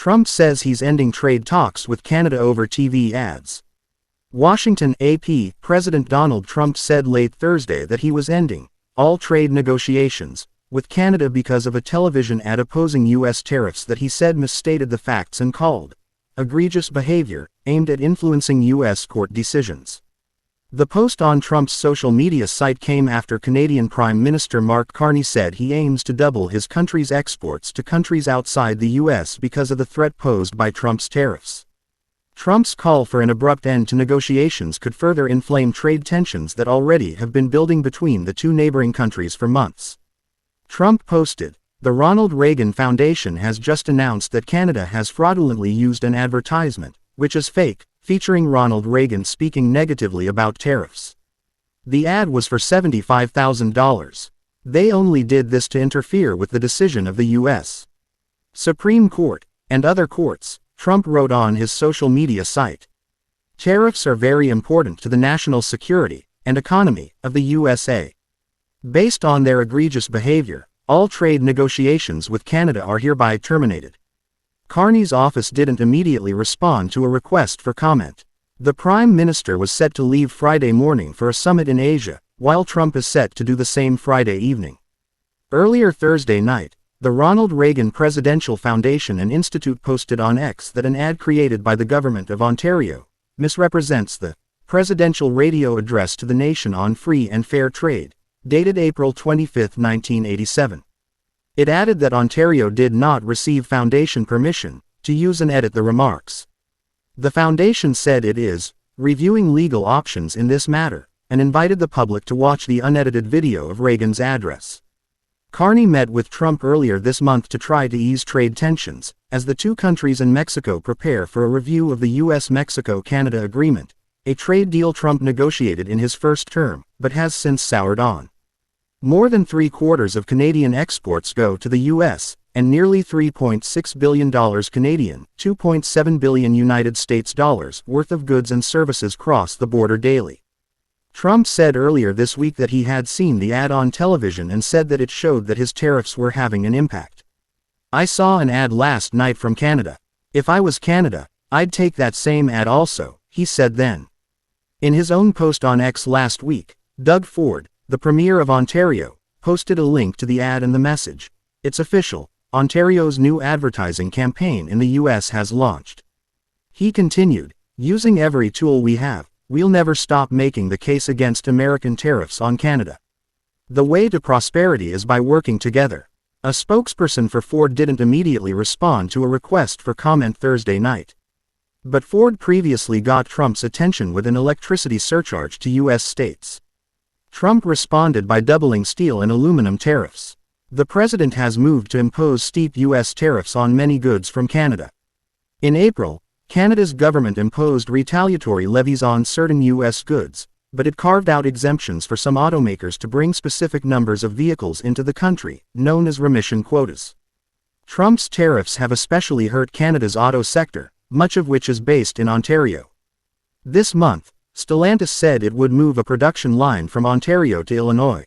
Trump says he's ending trade talks with Canada over TV ads. Washington, AP. President Donald Trump said late Thursday that he was ending all trade negotiations with Canada because of a television ad opposing U.S. tariffs that he said misstated the facts and called egregious behavior aimed at influencing U.S. court decisions. The post on Trump's social media site came after Canadian Prime Minister Mark Carney said he aims to double his country's exports to countries outside the U.S. because of the threat posed by Trump's tariffs. Trump's call for an abrupt end to negotiations could further inflame trade tensions that already have been building between the two neighboring countries for months. Trump posted, "The Ronald Reagan Foundation has just announced that Canada has fraudulently used an advertisement, which is fake, featuring Ronald Reagan speaking negatively about tariffs. The ad was for $75,000. They only did this to interfere with the decision of the U.S. Supreme Court and other courts," Trump wrote on his social media site. "Tariffs are very important to the national security and economy of the USA. Based on their egregious behavior, all trade negotiations with Canada are hereby terminated." Carney's office didn't immediately respond to a request for comment. The Prime Minister was set to leave Friday morning for a summit in Asia, while Trump is set to do the same Friday evening. Earlier Thursday night, the Ronald Reagan Presidential Foundation and Institute posted on X that an ad created by the Government of Ontario misrepresents the presidential radio address to the nation on free and fair trade, dated April 25, 1987. It added that Ontario did not receive Foundation permission to use and edit the remarks. The Foundation said it is reviewing legal options in this matter, and invited the public to watch the unedited video of Reagan's address. Carney met with Trump earlier this month to try to ease trade tensions, as the two countries and Mexico prepare for a review of the U.S.-Mexico-Canada agreement, a trade deal Trump negotiated in his first term, but has since soured on. More than 3/4 of Canadian exports go to the U.S., and nearly $3.6 billion Canadian, $2.7 billion United States dollars worth of goods and services cross the border daily. Trump said earlier this week that he had seen the ad on television and said that it showed that his tariffs were having an impact. "I saw an ad last night from Canada. If I was Canada, I'd take that same ad also," he said then. In his own post on X last week, Doug Ford, the Premier of Ontario, posted a link to the ad and the message, "It's official, Ontario's new advertising campaign in the U.S. has launched." He continued, "Using every tool we have, we'll never stop making the case against American tariffs on Canada. The way to prosperity is by working together." A spokesperson for Ford didn't immediately respond to a request for comment Thursday night. But Ford previously got Trump's attention with an electricity surcharge to U.S. states. Trump responded by doubling steel and aluminum tariffs. The president has moved to impose steep U.S. tariffs on many goods from Canada. In April, Canada's government imposed retaliatory levies on certain U.S. goods, but it carved out exemptions for some automakers to bring specific numbers of vehicles into the country, known as remission quotas. Trump's tariffs have especially hurt Canada's auto sector, much of which is based in Ontario. This month, Stellantis said it would move a production line from Ontario to Illinois.